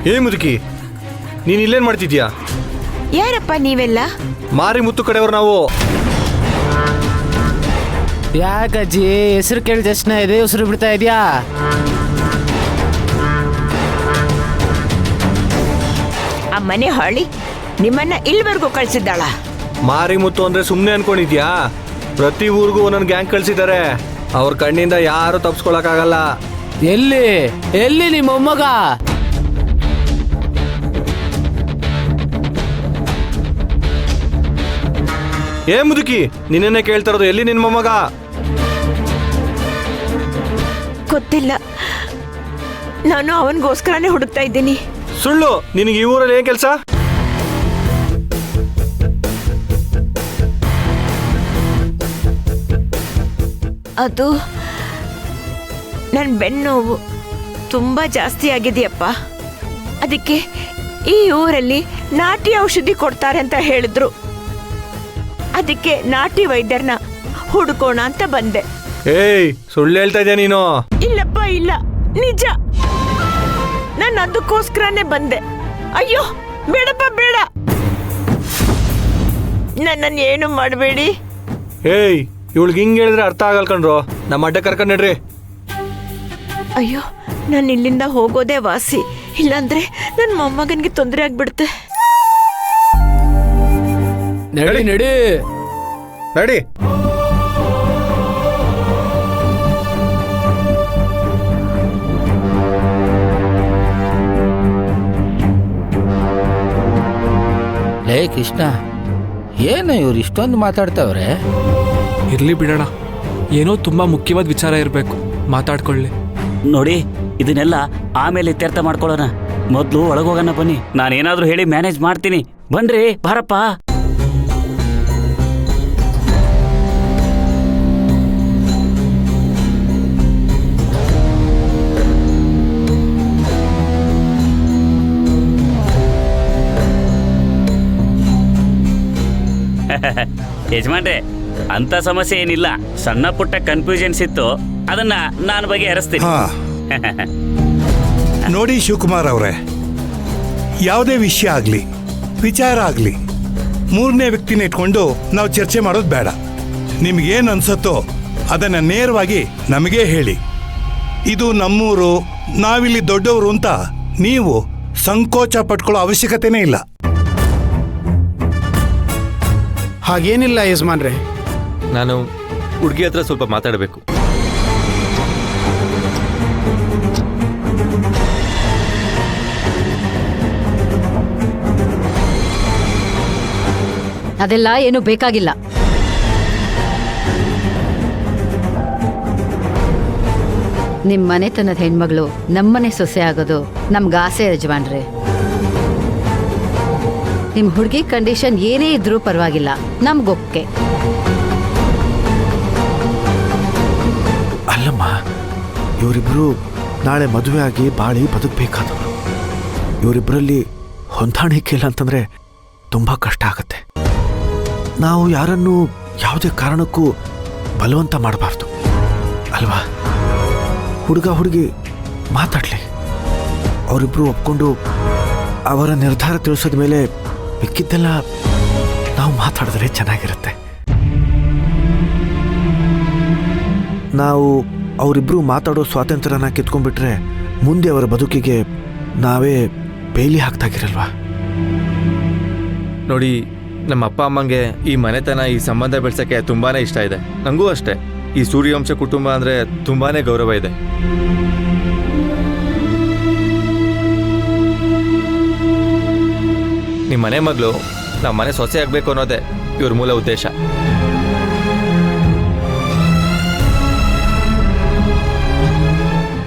ಏ ಮುದುಕಿ, ನೀನು ಇಲ್ಲೇನು ಮಾಡ್ತಿದ್ಯಾ? ಯಾರಪ್ಪ ನೀವೆಲ್ಲ? ಮಾರಿ ಮುತ್ತು ಕಡೆಯವ್ರು ನಾವು. ಯಾಕಜ್ಜಿ ಹೆಸರು ಕೇಳಿದ ತಕ್ಷಣ ಇದೆ ಉಸಿರು ಬಿಡ್ತಾ ಇದೆಯಾ? ಆ ಮನೆ ಹಾಳಿ ನಿಮ್ಮನ್ನ ಇಲ್ವರೆಗೂ ಕಳ್ಸಿದ್ದಾಳ? ಮಾರಿ ಮುತ್ತು ಅಂದ್ರೆ ಸುಮ್ಮನೆ ಅನ್ಕೊಂಡಿದ್ಯಾ? ಪ್ರತಿ ಊರಿಗೂ ಒಂದೊಂದು ಗ್ಯಾಂಗ್ ಕಳ್ಸಿದ್ದಾರೆ. ಅವ್ರ ಕಣ್ಣಿಂದ ಯಾರು ತಪ್ಪಿಸ್ಕೊಳಕ್ಕಾಗಲ್ಲ. ಎಲ್ಲಿ ಎಲ್ಲಿ ನಿಮ್ಮ ಮೊಮ್ಮಗ? ಏ ಮುದುಕಿ, ನಿನ್ನೆ ಕೇಳ್ತಾ ಇರೋದು ಎಲ್ಲಿ ನಿನ್ನ ಮೊಮ್ಮಗ? ಗೊತ್ತಿಲ್ಲ, ನಾನು ಅವನಿಗೋಸ್ಕರನೇ ಹುಡುಕ್ತಾ ಇದ್ದೀನಿ. ಸುಳ್ಳು. ನಿನಗೆ ಈ ಊರಲ್ಲಿ ಏನ್ ಕೆಲಸ? ಅದು ನನ್ನ ಬೆನ್ನೋವು ತುಂಬ ಜಾಸ್ತಿ ಆಗಿದೆಯಪ್ಪ. ಅದಕ್ಕೆ ಈ ಊರಲ್ಲಿ ನಾಟಿ ಔಷಧಿ ಕೊಡ್ತಾರೆ ಅಂತ ಹೇಳಿದ್ರು. ಅದಕ್ಕೆ ನಾಟಿ ವೈದ್ಯರನ್ನ ಹುಡುಕೋಣ ಅಂತ ಬಂದೆ. ಏಯ್, ಸುಳ್ಳು ಹೇಳ್ತಾ ಇದೆಯಾ ನೀನು? ಇಲ್ಲಪ್ಪ ಇಲ್ಲ, ನಿಜ. ನಾನು ಅದಕ್ಕೋಸ್ಕರನೇ ಬಂದೆ. ಅಯ್ಯೋ ಬೇಡಪ್ಪ ಬೇಡ, ನನ್ನನ್ನು ಏನು ಮಾಡಬೇಡಿ. ಏಯ್, ಇವಳಿಗೆ ಹಿಂಗೆ ಹೇಳಿದ್ರೆ ಅರ್ಥ ಆಗಲ್ ಕಣ್ರೋ. ನಮ್ಮ ಅಡ್ಡ ಕರ್ಕೊಂಡು ನಡ್ರಿ. ಅಯ್ಯೋ, ನಾನು ಇಲ್ಲಿಂದ ಹೋಗೋದೇ ವಾಸಿ. ಇಲ್ಲಾಂದ್ರೆ ನನ್ನ ಮೊಮ್ಮಗನಿಗೆ ತೊಂದರೆ ಆಗ್ಬಿಡುತ್ತೆ. ನಡಿ ನಡಿ ನಡಿ. ಲೇ ಕೃಷ್ಣ, ಏನು ಇವ್ರು ಇಷ್ಟೊಂದು ಮಾತಾಡ್ತಾವ್ರೆ? ಇರ್ಲಿ ಬಿಡೋಣ, ಏನೋ ತುಂಬಾ ಮುಖ್ಯವಾದ ವಿಚಾರ ಇರಬೇಕು, ಮಾತಾಡ್ಕೊಳ್ಳಿ. ನೋಡಿ, ಇದನ್ನೆಲ್ಲ ಆಮೇಲೆ ಇತ್ಯರ್ಥ ಮಾಡ್ಕೊಳ್ಳೋಣ. ಮೊದಲು ಒಳಗೋಗೋಣ ಬನ್ನಿ. ನಾನೇನಾದ್ರೂ ಹೇಳಿ ಮ್ಯಾನೇಜ್ ಮಾಡ್ತೀನಿ. ಬನ್ರಿ, ಬಾರಪ್ಪ. ಯಜಮಾನ್ರೆ, ಅಂತ ಸಮಸ್ಯೆ ಏನಿಲ್ಲ. ಸಣ್ಣ ಪುಟ್ಟ ಕನ್ಫ್ಯೂಷನ್ಸ್ ಇತ್ತು, ಅದನ್ನ ನಾನು ಬಗೆಹರಿಸ್ತೀನಿ. ನೋಡಿ ಶಿವಕುಮಾರ್ ಅವರೇ, ಯಾವುದೇ ವಿಷಯ ಆಗಲಿ, ವಿಚಾರ ಆಗಲಿ, ಮೂರನೇ ವ್ಯಕ್ತಿನ ಇಟ್ಕೊಂಡು ನಾವು ಚರ್ಚೆ ಮಾಡೋದು ಬೇಡ. ನಿಮಗೇನು ಅನ್ಸತ್ತೋ ಅದನ್ನು ನೇರವಾಗಿ ನಮಗೇ ಹೇಳಿ. ಇದು ನಮ್ಮೂರು, ನಾವಿಲ್ಲಿ ದೊಡ್ಡವರು ಅಂತ ನೀವು ಸಂಕೋಚ ಪಟ್ಕೊಳ್ಳೋ ಅವಶ್ಯಕತೆನೇ ಇಲ್ಲ. ಹಾಗೇನಿಲ್ಲ ಯಜಮಾನ್ರೆ. ನಾನು ಹುಡುಗಿ ಹತ್ರ ಸ್ವಲ್ಪ ಮಾತಾಡಬೇಕು. ಅದೆಲ್ಲ ಏನು ಬೇಕಾಗಿಲ್ಲ. ನಿಮ್ ಮನೆತನದ ಹೆಣ್ಮಗಳು ನಮ್ಮನೆ ಸೊಸೆ ಆಗೋದು ನಮ್ಗೆ ಆಸೆ ಯಜಮಾನ್ರೆ. ನಿಮ್ ಹುಡುಗಿ ಕಂಡೀಷನ್ ಏನೇ ಇದ್ರೂ ಪರವಾಗಿಲ್ಲ, ನಮ್ಗೊಕ್ಕೆ. ಅಲ್ಲಮ್ಮ, ಇವರಿಬ್ರು ನಾಳೆ ಮದುವೆ ಆಗಿ ಬಾಳಿ ಬದುಕಬೇಕಾದವರು. ಇವರಿಬ್ಬರಲ್ಲಿ ಹೊಂದಾಣಿಕೆ ಇಲ್ಲ ಅಂತಂದ್ರೆ ತುಂಬಾ ಕಷ್ಟ ಆಗತ್ತೆ. ನಾವು ಯಾರನ್ನೂ ಯಾವುದೇ ಕಾರಣಕ್ಕೂ ಬಲವಂತ ಮಾಡಬಾರ್ದು ಅಲ್ವಾ? ಹುಡುಗ ಹುಡುಗಿ ಮಾತಾಡ್ಲಿ, ಅವರಿಬ್ರು ಒಪ್ಕೊಂಡು ಅವರ ನಿರ್ಧಾರ ತಿಳಿಸೋದ ಮೇಲೆ ಮಿಕ್ಕಿದ್ದೆಲ್ಲ ನಾವು ಮಾತಾಡಿದ್ರೆ ಚೆನ್ನಾಗಿರುತ್ತೆ. ನಾವು ಅವರಿಬ್ರು ಮಾತಾಡೋ ಸ್ವಾತಂತ್ರ್ಯನ ಕಿತ್ಕೊಂಡ್ಬಿಟ್ರೆ ಮುಂದೆ ಅವರ ಬದುಕಿಗೆ ನಾವೇ ಬೇಲಿ ಹಾಕ್ತಾಗಿರಲ್ವಾ? ನೋಡಿ, ನಮ್ಮ ಅಪ್ಪ ಅಮ್ಮಂಗೆ ಈ ಮನೆತನ, ಈ ಸಂಬಂಧ ಬೆಳ್ಸಕ್ಕೆ ತುಂಬಾನೇ ಇಷ್ಟ ಇದೆ. ನನಗೂ ಅಷ್ಟೇ. ಈ ಸೂರ್ಯವಂಶ ಕುಟುಂಬ ಅಂದ್ರೆ ತುಂಬಾನೇ ಗೌರವ ಇದೆ. ನಿಮ್ಮ ಮನೆ ಮಗಳು ನಮ್ಮ ಮನೆ ಸೊಸೆ ಆಗ್ಬೇಕು ಅನ್ನೋದೇ ಇವ್ರ ಮೂಲ ಉದ್ದೇಶ.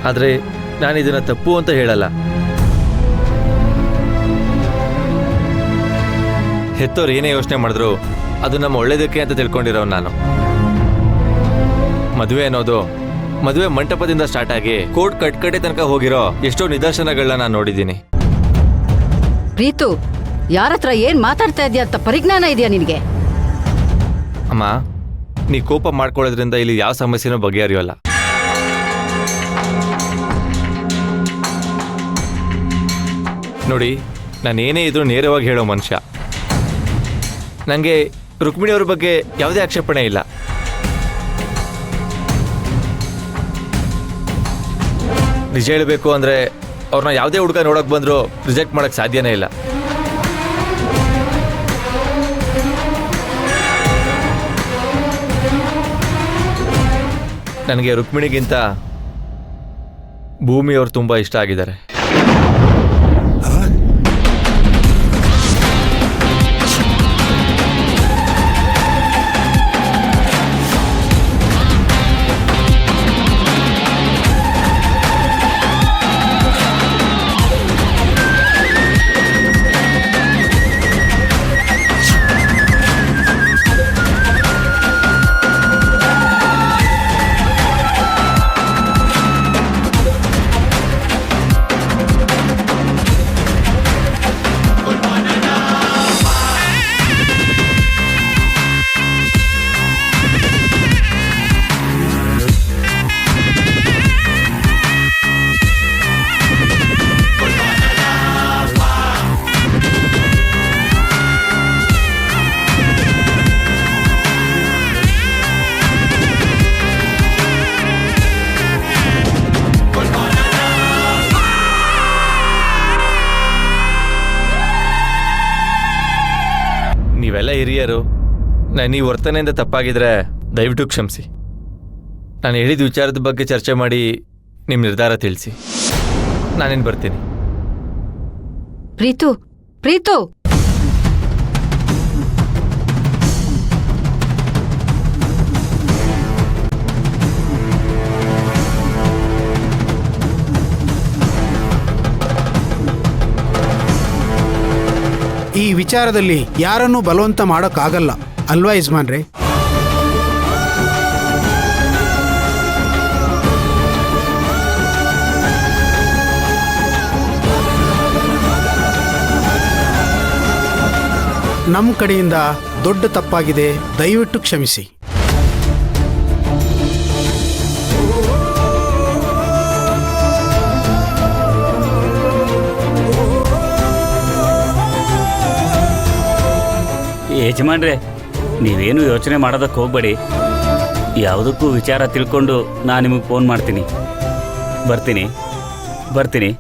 ಆದ್ರೆ ನಾನು ಇದನ್ನ ತಪ್ಪು ಅಂತ ಹೇಳಲ್ಲ. ಹೆತ್ತೋರು ಏನೇ ಯೋಚನೆ ಮಾಡಿದ್ರು ಅದು ನಮ್ಮ ಒಳ್ಳೇದಕ್ಕೆ ಅಂತ ತಿಳ್ಕೊಂಡಿರೋ ನಾನು. ಮದುವೆ ಅನ್ನೋದು ಮದುವೆ ಮಂಟಪದಿಂದ ಸ್ಟಾರ್ಟ್ ಆಗಿ ಕೋರ್ಟ್ ಕಟ್ಕಡೆ ತನಕ ಹೋಗಿರೋ ಎಷ್ಟೋ ನಿದರ್ಶನಗಳನ್ನ ನಾನು ನೋಡಿದ್ದೀನಿ. ಪ್ರೀತು, ಯಾರತ್ರ ಏನ್ ಮಾತಾಡ್ತಾ ಇದೀಯ ಅಂತ ಪರಿಜ್ಞಾನ ಇದೆಯಾ ನಿನಗೆ? ಅಮ್ಮ, ನೀ ಕೋಪ ಮಾಡ್ಕೊಳ್ಳೋದ್ರಿಂದ ಇಲ್ಲಿ ಯಾವ ಸಮಸ್ಯೆನೂ ಬಗೆಹರಿಯೋಲ್ಲ. ನೋಡಿ, ನಾನು ಏನೇ ಇದ್ರೂ ನೇರವಾಗಿ ಹೇಳೋ ಮನುಷ್ಯ. ನನಗೆ ರುಕ್ಮಿಣಿ ಅವ್ರ ಬಗ್ಗೆ ಯಾವುದೇ ಆಕ್ಷೇಪಣೆ ಇಲ್ಲ. ನಿಜ ಹೇಳಬೇಕು ಅಂದರೆ ಅವ್ರನ್ನ ಯಾವುದೇ ಹುಡುಗ ನೋಡೋಕೆ ಬಂದರೂ ರಿಜೆಕ್ಟ್ ಮಾಡೋಕ್ಕೆ ಸಾಧ್ಯನೇ ಇಲ್ಲ. ನನಗೆ ರುಕ್ಮಿಣಿಗಿಂತ ಭೂಮಿಯವರು ತುಂಬ ಇಷ್ಟ ಆಗಿದ್ದಾರೆ. ನೀವೆಲ್ಲ ಹಿರಿಯರು, ನಾನು ಈ ವರ್ತನೆಯಿಂದ ತಪ್ಪಾಗಿದ್ರೆ ದಯವಿಟ್ಟು ಕ್ಷಮಿಸಿ. ನಾನು ಹೇಳಿದ ವಿಚಾರದ ಬಗ್ಗೆ ಚರ್ಚೆ ಮಾಡಿ ನಿಮ್ಮ ನಿರ್ಧಾರ ತಿಳಿಸಿ. ನಾನೇನು ಬರ್ತೀನಿ. ಪ್ರೀತು, ಪ್ರೀತು, ಈ ವಿಚಾರದಲ್ಲಿ ಯಾರನ್ನೂ ಬಲವಂತ ಮಾಡೋಕ್ಕಾಗಲ್ಲ ಅಲ್ವಾ ಯಜಮಾನ್ರೆ? ನಮ್ಮ ಕಡೆಯಿಂದ ದೊಡ್ಡ ತಪ್ಪಾಗಿದೆ, ದಯವಿಟ್ಟು ಕ್ಷಮಿಸಿ. ಯಜಮಾನ್ರೆ, ನೀವೇನು ಯೋಚನೆ ಮಾಡೋದಕ್ಕೆ ಹೋಗ್ಬೇಡಿ. ಯಾವುದಕ್ಕೂ ವಿಚಾರ ತಿಳ್ಕೊಂಡು ನಾನು ನಿಮಗೆ ಫೋನ್ ಮಾಡ್ತೀನಿ. ಬರ್ತೀನಿ.